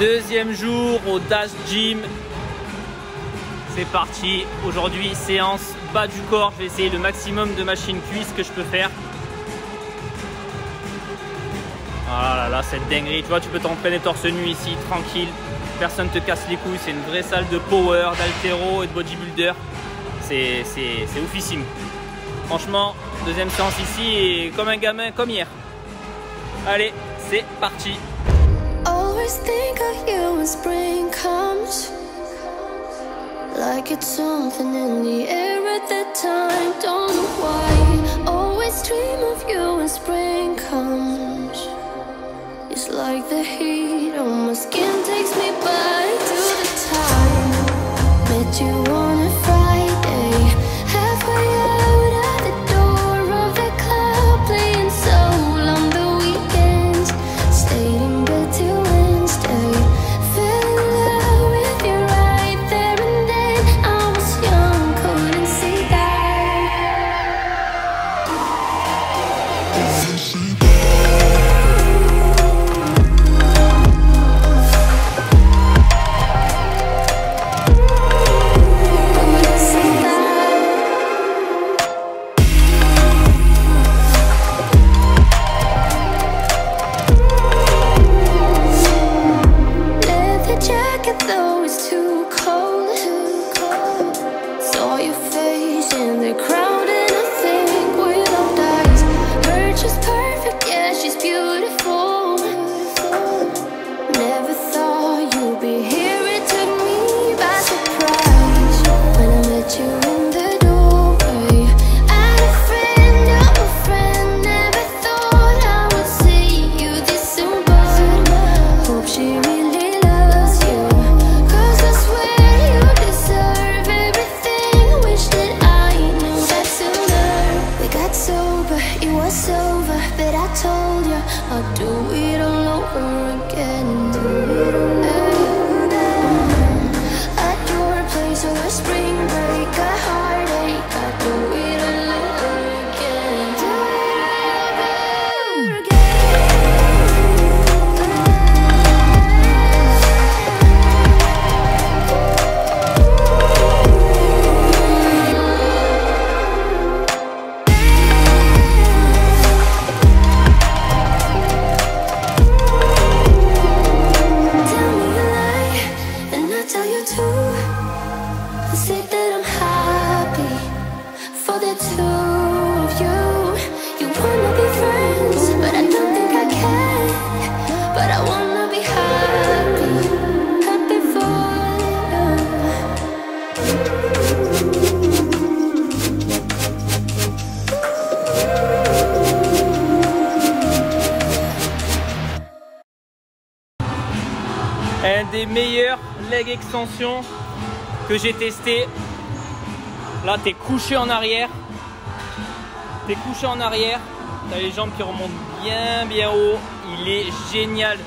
Deuxième jour au Dash Gym. C'est parti. Aujourd'hui, séance bas du corps. Je vais essayer le maximum de machines cuisses que je peux faire. Ah là là, cette dinguerie. Tu vois, tu peux t'entraîner torse nu ici, tranquille. Personne ne te casse les couilles. C'est une vraie salle de power, d'haltéro et de bodybuilder. C'est oufissime. Franchement, deuxième séance ici et comme un gamin, comme hier. Allez, c'est parti. Always think of you when spring comes, like it's something in the air at that time. Don't know why. Always dream of you when spring comes. It's like the heat on my skin takes me back to the time met you on a Friday, halfway out at the door of the club, playing soul on the weekends, stayed in bed till Wednesday, fell in love with you right there and then. I was young, couldn't see that. Though it's too cold, saw your face in the crowd and I think we'll all die. Her just perfect, yeah, she's beautiful. Never thought you'd be here, it took me by surprise when I met you in the doorway. I had a friend of a friend, never thought I would see you this soon, but hope she really loves you. Over, but I told you I'll do it all over again. At your place or a spring break, a heartache, I'll do it all over again. Do it all over again. Say that I'm happy for the two of you. You wanna be friends, but I don't think I can. But I wanna be happy, happy for you. Un des meilleurs leg extensions que j'ai testé. Là, t'es couché en arrière. T'es couché en arrière. T'as les jambes qui remontent bien haut. Il est génial.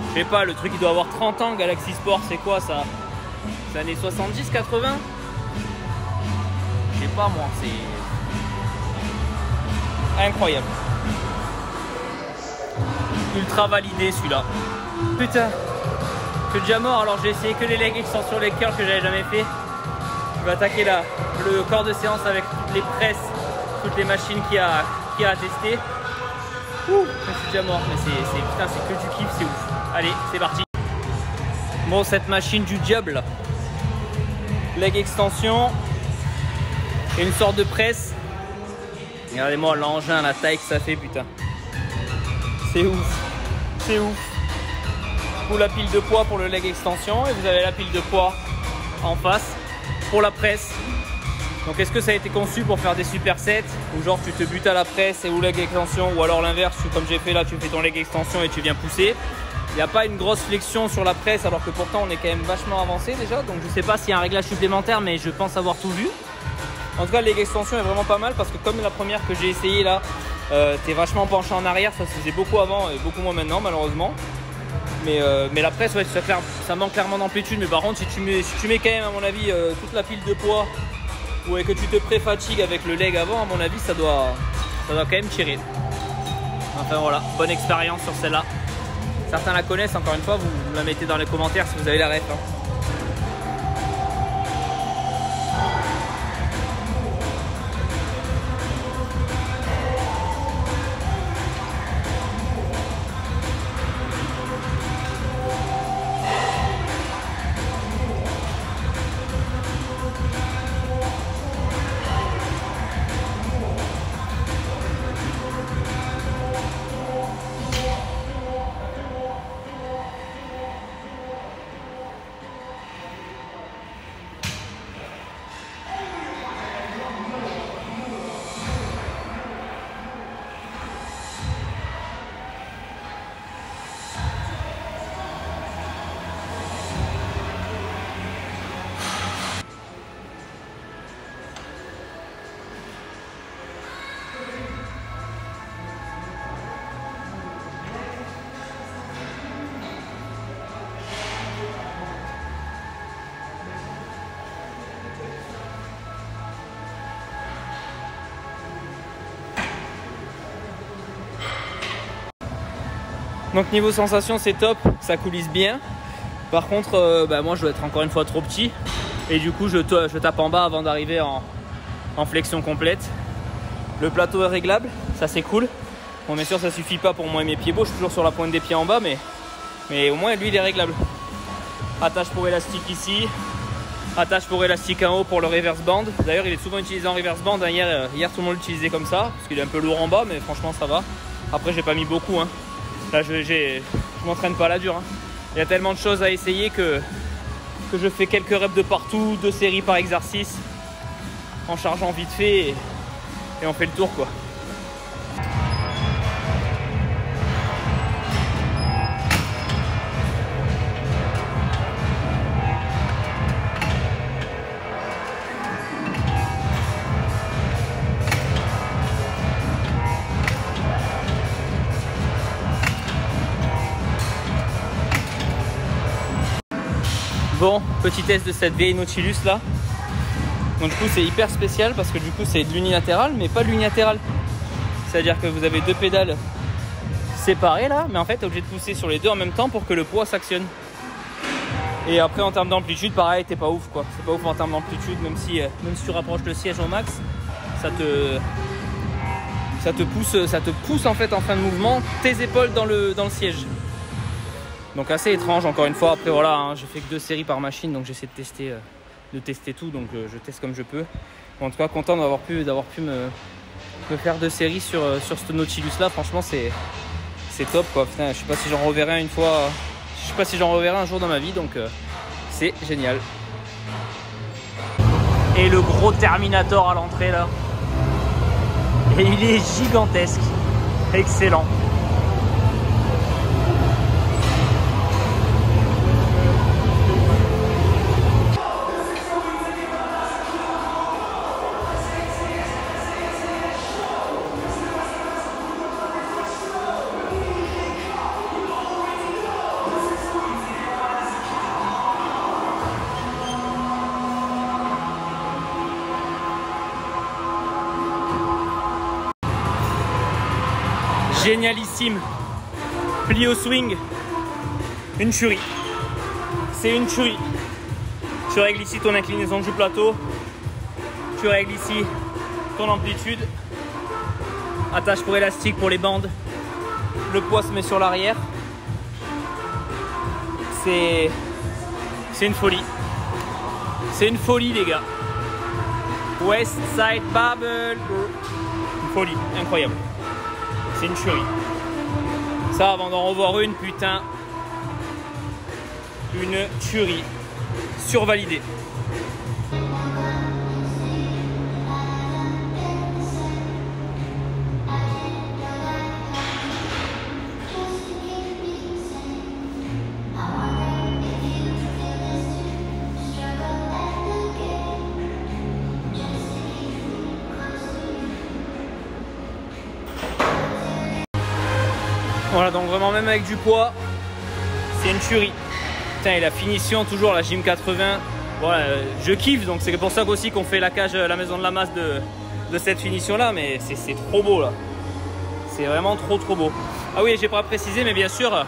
Je sais pas, le truc il doit avoir 30 ans. Galaxy Sport, c'est quoi ça? C'est années 70, 80? Je sais pas moi, c'est incroyable. Ultra validé celui-là. Putain. Je suis déjà mort, alors j'ai essayé que les leg extensions, les curls que j'avais jamais fait. Je vais attaquer là le corps de séance avec toutes les presses, toutes les machines qu'il y a à tester. Ouh, je suis déjà mort, mais putain, c'est que du kiff, c'est ouf. Allez, c'est parti. Bon, cette machine du diable, leg extension et une sorte de presse. Regardez-moi l'engin, la taille que ça fait, putain. C'est ouf, c'est ouf. La pile de poids pour le leg extension et vous avez la pile de poids en face pour la presse. Donc est-ce que ça a été conçu pour faire des supersets ou genre tu te butes à la presse et ou leg extension, ou alors l'inverse comme j'ai fait là, tu fais ton leg extension et tu viens pousser. Il n'y a pas une grosse flexion sur la presse alors que pourtant on est quand même vachement avancé déjà, donc je sais pas s'il y a un réglage supplémentaire, mais je pense avoir tout vu. En tout cas, le leg extension est vraiment pas mal parce que comme la première que j'ai essayé là, t'es vachement penché en arrière, ça se faisait beaucoup avant et beaucoup moins maintenant malheureusement. Mais la presse, ouais, ça manque clairement d'amplitude. Mais par contre, si tu mets quand même, à mon avis, toute la pile de poids, ou que tu te pré-fatigues avec le leg avant, à mon avis, ça doit quand même tirer. Enfin voilà, bonne expérience sur celle-là. Certains la connaissent, encore une fois, vous la mettez dans les commentaires si vous avez la ref. Hein. Donc niveau sensation c'est top, ça coulisse bien. Par contre moi je dois être encore une fois trop petit. Et du coup je tape en bas avant d'arriver en flexion complète. Le plateau est réglable, ça c'est cool. Bon bien sûr ça suffit pas pour moi et mes pieds beaux, je suis toujours sur la pointe des pieds en bas mais au moins lui il est réglable. Attache pour élastique ici. Attache pour élastique en haut pour le reverse band. D'ailleurs il est souvent utilisé en reverse band. Hier tout le monde l'utilisait comme ça. Parce qu'il est un peu lourd en bas mais franchement ça va. Après j'ai pas mis beaucoup hein. Là je m'entraîne pas à la dure hein. Il y a tellement de choses à essayer que je fais quelques reps de partout, 2 séries par exercice en chargeant vite fait et on fait le tour quoi. Bon, petit test de cette vieille Nautilus là. Donc du coup c'est hyper spécial parce que du coup c'est de l'unilatéral mais pas de l'unilatéral. C'est-à-dire que vous avez 2 pédales séparées là, mais en fait t'es obligé de pousser sur les 2 en même temps pour que le poids s'actionne. Et après en termes d'amplitude pareil, t'es pas ouf quoi. C'est pas ouf en termes d'amplitude, même si tu rapproches le siège au max, ça te pousse en fait en fin de mouvement tes épaules dans le siège. Donc assez étrange encore une fois. Après voilà hein, j'ai fait que 2 séries par machine donc j'essaie de tester tout, donc je teste comme je peux. Bon, en tout cas content d'avoir pu me faire 2 séries sur ce Nautilus là. Franchement c'est top quoi. Putain, je sais pas si j'en reverrai une fois, je sais pas si j'en reverrai un jour dans ma vie, donc c'est génial. Et le gros Terminator à l'entrée là, et il est gigantesque, excellent. Génialissime, pli au swing, une tuerie, c'est une tuerie. Tu règles ici ton inclinaison du plateau, tu règles ici ton amplitude, attache pour élastique pour les bandes, le poids se met sur l'arrière, c'est une folie, c'est une folie les gars. West Side Barbell, une folie, incroyable. C'est une tuerie. Ça, avant d'en revoir une, putain, une tuerie. Survalidée. Voilà, donc vraiment même avec du poids, c'est une tuerie. Putain, et la finition, toujours la Gym 80, voilà, je kiffe, donc c'est pour ça aussi qu'on fait la cage à la maison de la masse de cette finition là, mais c'est trop beau là. C'est vraiment trop beau. Ah oui, j'ai pas précisé, mais bien sûr,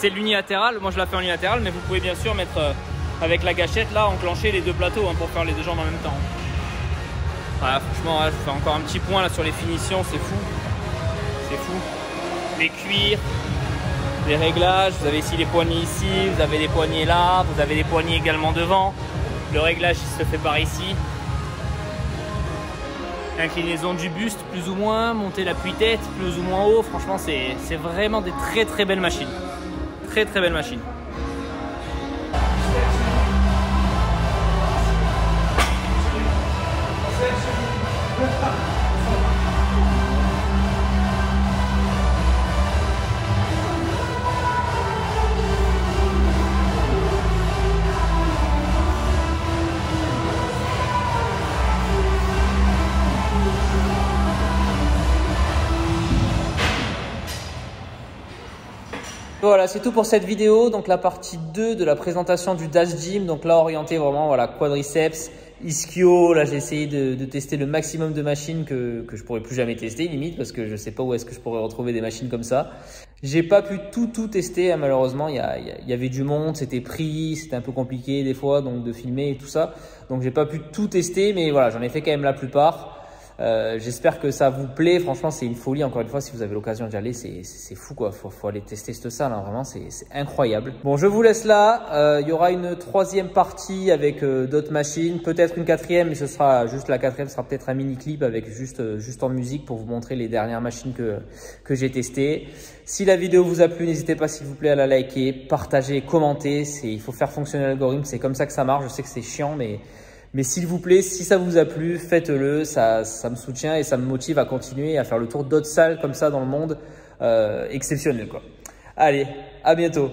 c'est l'unilatéral. Moi je la fais en unilatéral, mais vous pouvez bien sûr mettre avec la gâchette là, enclencher les deux plateaux hein, pour faire les deux jambes en même temps. Voilà, franchement, là, je fais encore un petit point là sur les finitions, c'est fou. C'est fou. Les cuirs, les réglages, vous avez ici les poignées ici, vous avez des poignées là, vous avez des poignées également devant. Le réglage il se fait par ici. Inclinaison du buste plus ou moins, monter l'appui-tête plus ou moins haut. Franchement, c'est vraiment des très très belles machines. Très très belles machines. Voilà, c'est tout pour cette vidéo. Donc la partie 2 de la présentation du Dash Gym. Donc là, orienté vraiment voilà, quadriceps, ischio. Là, j'ai essayé de tester le maximum de machines que je pourrais plus jamais tester, limite, parce que je sais pas où est-ce que je pourrais retrouver des machines comme ça. J'ai pas pu tout tester, hein, malheureusement. Il y avait du monde, c'était pris, c'était un peu compliqué des fois, donc de filmer et tout ça. Donc j'ai pas pu tout tester, mais voilà, j'en ai fait quand même la plupart. J'espère que ça vous plaît. Franchement, c'est une folie. Encore une fois, si vous avez l'occasion d'y aller, c'est fou quoi. Faut aller tester cette salle. Hein. Vraiment, c'est incroyable. Bon, je vous laisse là. Il y aura une troisième partie avec d'autres machines, peut-être une quatrième, mais ce sera juste la quatrième. Ce sera peut-être un mini clip avec juste en musique pour vous montrer les dernières machines que j'ai testées. Si la vidéo vous a plu, n'hésitez pas s'il vous plaît à la liker, partager, commenter. Il faut faire fonctionner l'algorithme. C'est comme ça que ça marche. Je sais que c'est chiant, mais s'il vous plaît, si ça vous a plu, faites-le, ça me soutient et ça me motive à continuer à faire le tour d'autres salles comme ça dans le monde exceptionnelles quoi. Allez, à bientôt.